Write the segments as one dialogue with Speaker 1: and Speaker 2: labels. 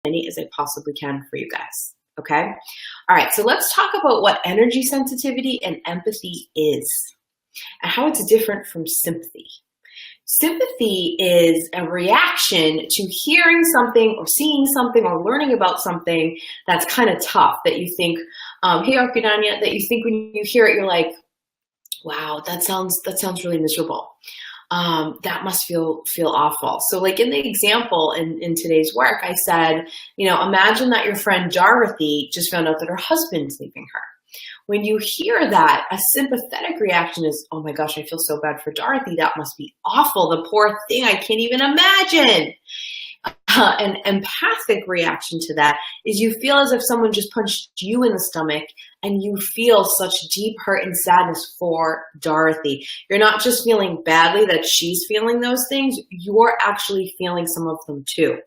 Speaker 1: many as I possibly can for you guys. Okay? All right, so let's talk about what energy sensitivity and empathy is and how it's different from sympathy. Sympathy is a reaction to hearing something or seeing something or learning about something that's kind of tough, that you think, hey, Arkadanya, that you think when you hear it, you're like, wow, that sounds really miserable. That must feel awful. So like in the example in today's work, I said, imagine that your friend Dorothy just found out that her husband's leaving her. When you hear that, a sympathetic reaction is, oh my gosh, I feel so bad for Dorothy. That must be awful. The poor thing, I can't even imagine. An empathic reaction to that is you feel as if someone just punched you in the stomach and you feel such deep hurt and sadness for Dorothy. You're not just feeling badly that she's feeling those things, you're actually feeling some of them too.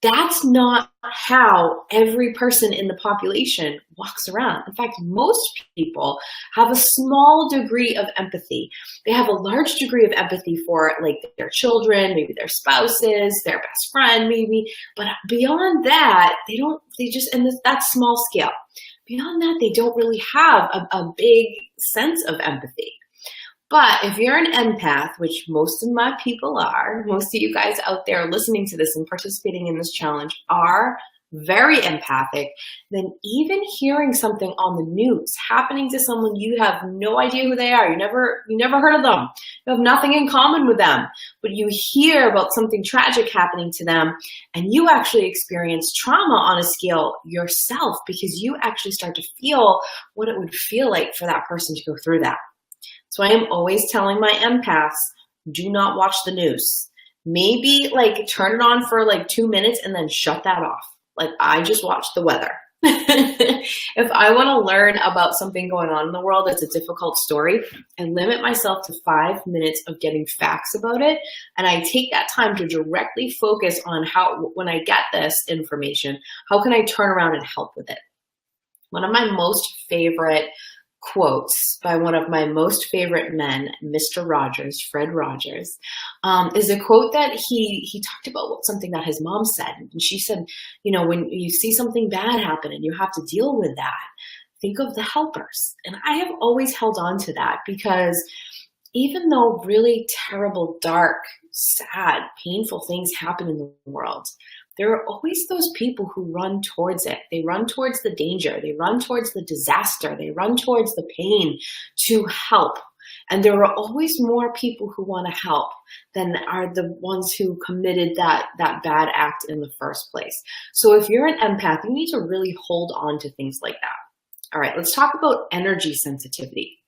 Speaker 1: That's not how every person in the population walks around. In fact, most people have a small degree of empathy. They have a large degree of empathy for like their children, maybe their spouses, their best friend maybe, but beyond that, that's small scale. Beyond that, they don't really have a big sense of empathy. But if you're an empath, which most of my people are, most of you guys out there listening to this and participating in this challenge are very empathic, then even hearing something on the news happening to someone you have no idea who they are, you never heard of them, you have nothing in common with them, but you hear about something tragic happening to them and you actually experience trauma on a scale yourself because you actually start to feel what it would feel like for that person to go through that. So I am always telling my empaths, do not watch the news. Maybe like turn it on for like 2 minutes and then shut that off. Like I just watch the weather. If I want to learn about something going on in the world that's a difficult story, I limit myself to 5 minutes of getting facts about it. And I take that time to directly focus on how, when I get this information, how can I turn around and help with it? One of my most favorite quotes by one of my most favorite men, Mr. Rogers, Fred Rogers, is a quote that he talked about something that his mom said. And she said, when you see something bad happen and you have to deal with that, think of the helpers. And I have always held on to that because even though really terrible, dark, sad, painful things happen in the world, there are always those people who run towards it. They run towards the danger. They run towards the disaster. They run towards the pain to help. And there are always more people who want to help than are the ones who committed that bad act in the first place. So if you're an empath, you need to really hold on to things like that. All right, let's talk about energy sensitivity.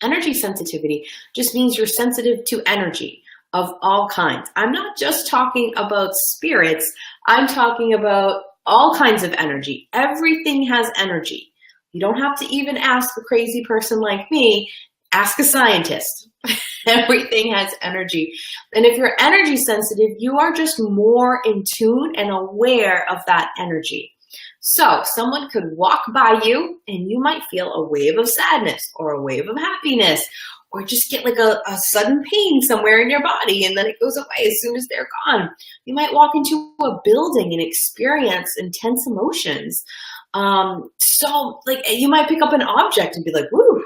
Speaker 1: Energy sensitivity just means you're sensitive to energy of all kinds. I'm not just talking about spirits. I'm talking about all kinds of energy. Everything has energy. You don't have to even ask a crazy person like me. Ask a scientist. Everything has energy. And if you're energy sensitive, you are just more in tune and aware of that energy. So someone could walk by you and you might feel a wave of sadness or a wave of happiness, or just get like a sudden pain somewhere in your body and then it goes away as soon as they're gone. You might walk into a building and experience intense emotions. So like you might pick up an object and be like, woo.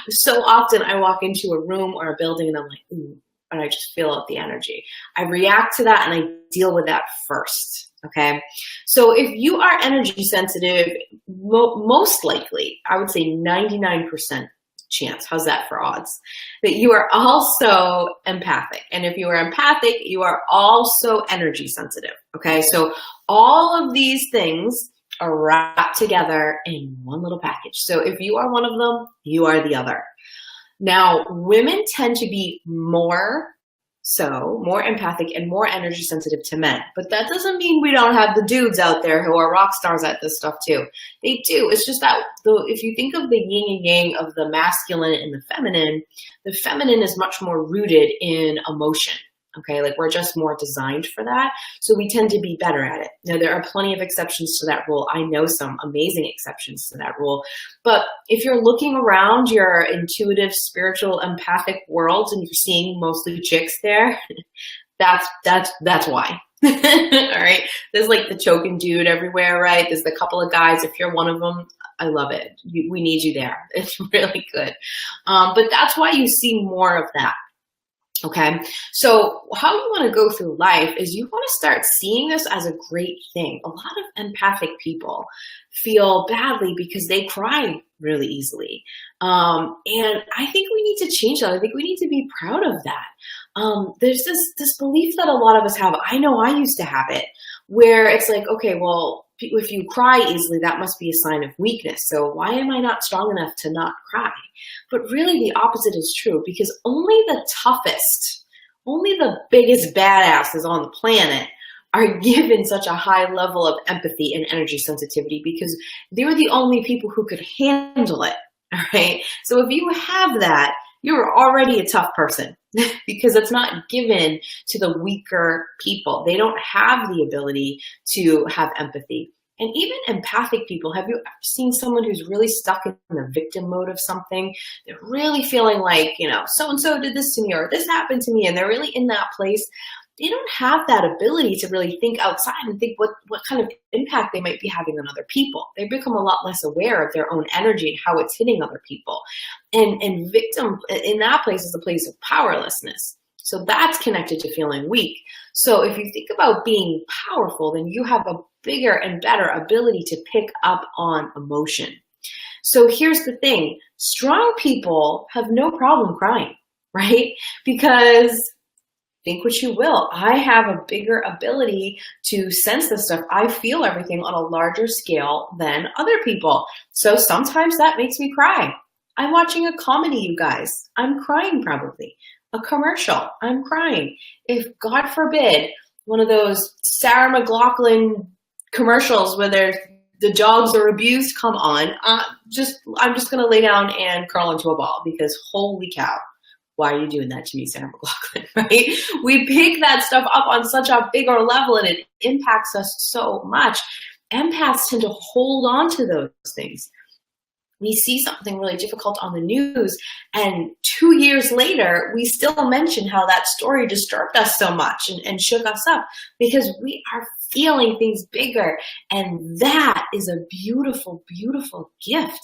Speaker 1: So often I walk into a room or a building and I'm like, ooh, and I just feel out the energy. I react to that and I deal with that first. Okay. So if you are energy sensitive, most likely, I would say 99% chance, how's that for odds, that you are also empathic. And if you are empathic, you are also energy sensitive. Okay. So all of these things are wrapped together in one little package. So if you are one of them, you are the other. Now, women tend to be more empathic and more energy sensitive to men. But that doesn't mean we don't have the dudes out there who are rock stars at this stuff too. They do. It's just that if you think of the yin and yang of the masculine and the feminine is much more rooted in emotion. Okay, like we're just more designed for that. So we tend to be better at it. Now, there are plenty of exceptions to that rule. I know some amazing exceptions to that rule. But if you're looking around your intuitive, spiritual, empathic world and you're seeing mostly chicks there, that's why. All right. There's like the choking dude everywhere, right? There's the couple of guys. If you're one of them, I love it. We need you there. It's really good. But that's why you see more of that. Okay, so how you want to go through life is you want to start seeing this as a great thing. A lot of empathic people feel badly because they cry really easily. And I think we need to change that. I think we need to be proud of that. There's this belief that a lot of us have. I know I used to have it, where it's like, okay, well, if you cry easily, that must be a sign of weakness. So why am I not strong enough to not cry? But really the opposite is true, because only the toughest, only the biggest badasses on the planet are given such a high level of empathy and energy sensitivity, because they're the only people who could handle it. All right. So if you have that, you're already a tough person because it's not given to the weaker people. They don't have the ability to have empathy. And even empathic people, have you ever seen someone who's really stuck in the victim mode of something? They're really feeling like, so-and-so did this to me, or this happened to me, and they're really in that place. They don't have that ability to really think outside and think what kind of impact they might be having on other people. They become a lot less aware of their own energy and how it's hitting other people. And victim in that place is a place of powerlessness. So that's connected to feeling weak. So if you think about being powerful, then you have a bigger and better ability to pick up on emotion. So here's the thing. Strong people have no problem crying, right? Because think what you will, I have a bigger ability to sense this stuff. I feel everything on a larger scale than other people. So sometimes that makes me cry. I'm watching a comedy, you guys. I'm crying probably. A commercial, I'm crying. If, God forbid, one of those Sarah McLachlan commercials where the dogs are abused come on, I'm just going to lay down and curl into a ball, because holy cow. Why are you doing that to me, Sarah McLachlan, right? We pick that stuff up on such a bigger level and it impacts us so much. Empaths tend to hold on to those things. We see something really difficult on the news, and 2 years later, we still mention how that story disturbed us so much and shook us up, because we are feeling things bigger. And that is a beautiful, beautiful gift.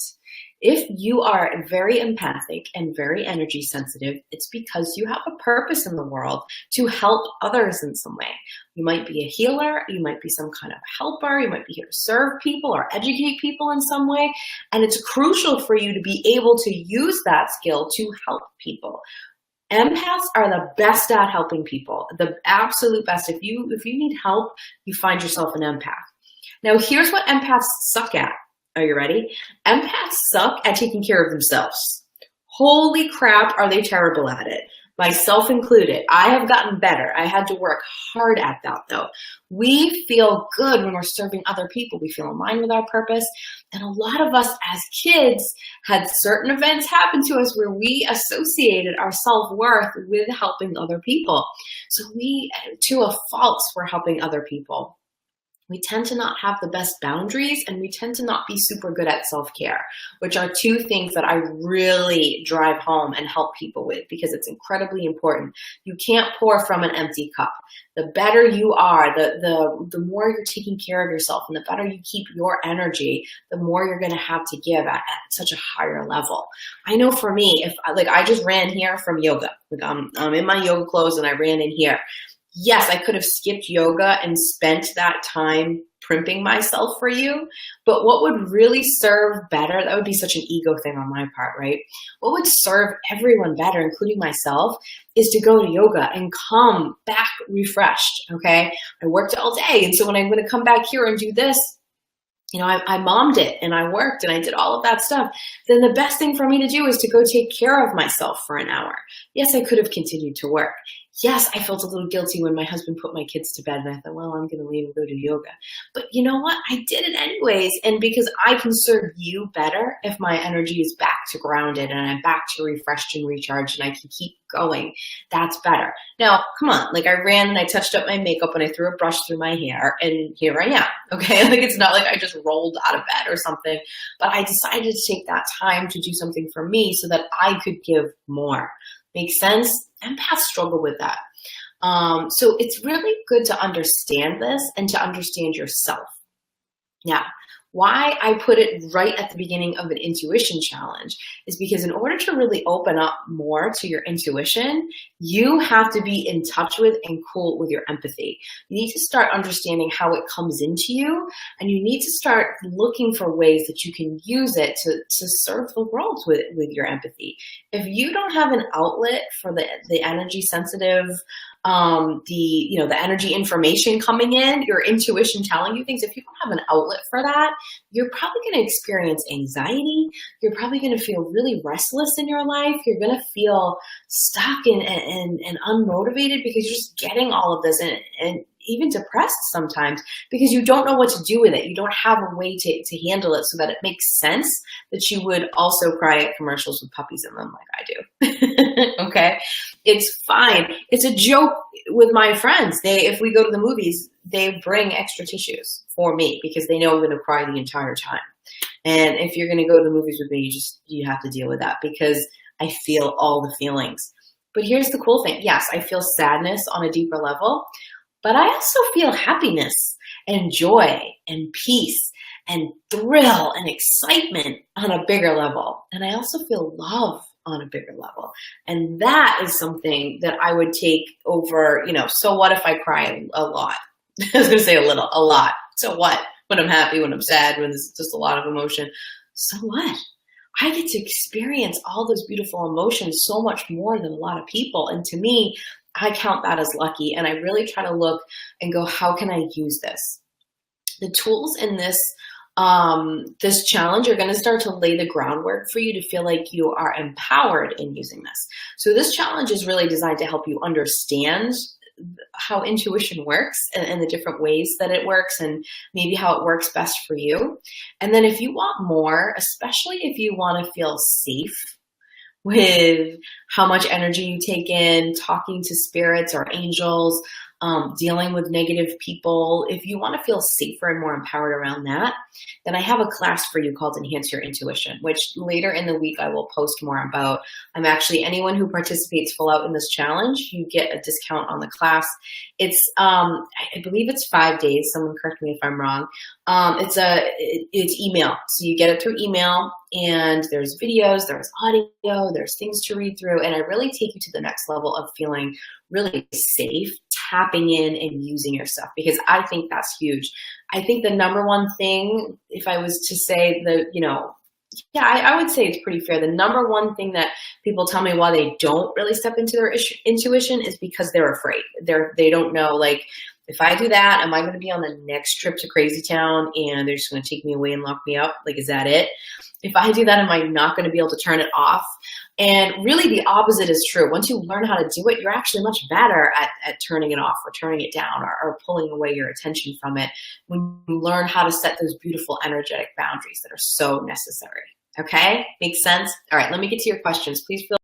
Speaker 1: If you are very empathic and very energy sensitive, it's because you have a purpose in the world to help others in some way. You might be a healer, you might be some kind of helper, you might be here to serve people or educate people in some way. And it's crucial for you to be able to use that skill to help people. Empaths are the best at helping people, the absolute best. If you need help, you find yourself an empath. Now, here's what empaths suck at. Are you ready? Empaths suck at taking care of themselves. Holy crap, are they terrible at it? Myself included. I have gotten better. I had to work hard at that though. We feel good when we're serving other people. We feel in line with our purpose. And a lot of us as kids had certain events happen to us where we associated our self-worth with helping other people. So we, to a fault, were helping other people. We tend to not have the best boundaries, and we tend to not be super good at self-care, which are two things that I really drive home and help people with, because it's incredibly important. You can't pour from an empty cup. The better you are, the more you're taking care of yourself, and the better you keep your energy, the more you're going to have to give at such a higher level. I know for me, if I just ran here from yoga. I'm in my yoga clothes and I ran in here. Yes, I could have skipped yoga and spent that time primping myself for you, but what would really serve better, that would be such an ego thing on my part, right? What would serve everyone better, including myself, is to go to yoga and come back refreshed, okay? I worked all day, and so when I'm going to come back here and do this, I mommed it and I worked and I did all of that stuff. Then the best thing for me to do is to go take care of myself for an hour. Yes, I could have continued to work. Yes, I felt a little guilty when my husband put my kids to bed and I thought, well, I'm going to leave and go do yoga. But you know what? I did it anyways. And because I can serve you better if my energy is back to grounded and I'm back to refreshed and recharged and I can keep going, that's better. Now, come on. I ran and I touched up my makeup and I threw a brush through my hair and here I am. Okay. It's not like I just rolled out of bed or something, but I decided to take that time to do something for me so that I could give more. Make sense? Empaths struggle with that. So it's really good to understand this and to understand yourself. Now, why I put it right at the beginning of an intuition challenge is because in order to really open up more to your intuition, you have to be in touch with and cool with your empathy. You need to start understanding how it comes into you, and you need to start looking for ways that you can use it to serve the world with your empathy. If you don't have an outlet for the energy sensitive, the energy information coming in, your intuition telling you things, if you don't have an outlet for that, you're probably going to experience anxiety. You're probably going to feel really restless in your life. You're going to feel stuck and unmotivated because you're just getting all of this, and even depressed sometimes because you don't know what to do with it. You don't have a way to handle it so that it makes sense that you would also cry at commercials with puppies in them like I do. Okay? It's fine. It's a joke with my friends. If we go to the movies, they bring extra tissues for me because they know I'm going to cry the entire time. And if you're going to go to the movies with me, you have to deal with that because I feel all the feelings. But here's the cool thing. Yes, I feel sadness on a deeper level, but I also feel happiness and joy and peace and thrill and excitement on a bigger level. And I also feel love on a bigger level. And that is something that I would take over, so what if I cry a lot? I was going to say a lot. So what? When I'm happy, when I'm sad, when there's just a lot of emotion. So what? I get to experience all those beautiful emotions so much more than a lot of people. And to me, I count that as lucky. And I really try to look and go, how can I use this? The tools in this challenge are going to start to lay the groundwork for you to feel like you are empowered in using this. So this challenge is really designed to help you understand how intuition works and the different ways that it works and maybe how it works best for you. And then if you want more, especially if you want to feel safe with how much energy you take in, talking to spirits or angels, dealing with negative people, if you want to feel safer and more empowered around that, then I have a class for you called Enhance Your Intuition, which later in the week I will post more about. Anyone who participates full out in this challenge, you get a discount on the class. It's, I believe it's 5 days. Someone correct me if I'm wrong. It's email. So you get it through email, and there's videos, there's audio, there's things to read through. And I really take you to the next level of feeling really safe, tapping in and using your stuff, because I think that's huge. I think the number one thing, if I was to say I would say it's pretty fair. The number one thing that people tell me why they don't really step into their intuition is because they're afraid. They don't know, like, if I do that, am I going to be on the next trip to Crazy Town and they're just going to take me away and lock me up? Like, is that it? If I do that, am I not going to be able to turn it off? And really the opposite is true. Once you learn how to do it, you're actually much better at turning it off or turning it down or pulling away your attention from it when you learn how to set those beautiful energetic boundaries that are so necessary. Okay? Makes sense? All right, let me get to your questions. Please feel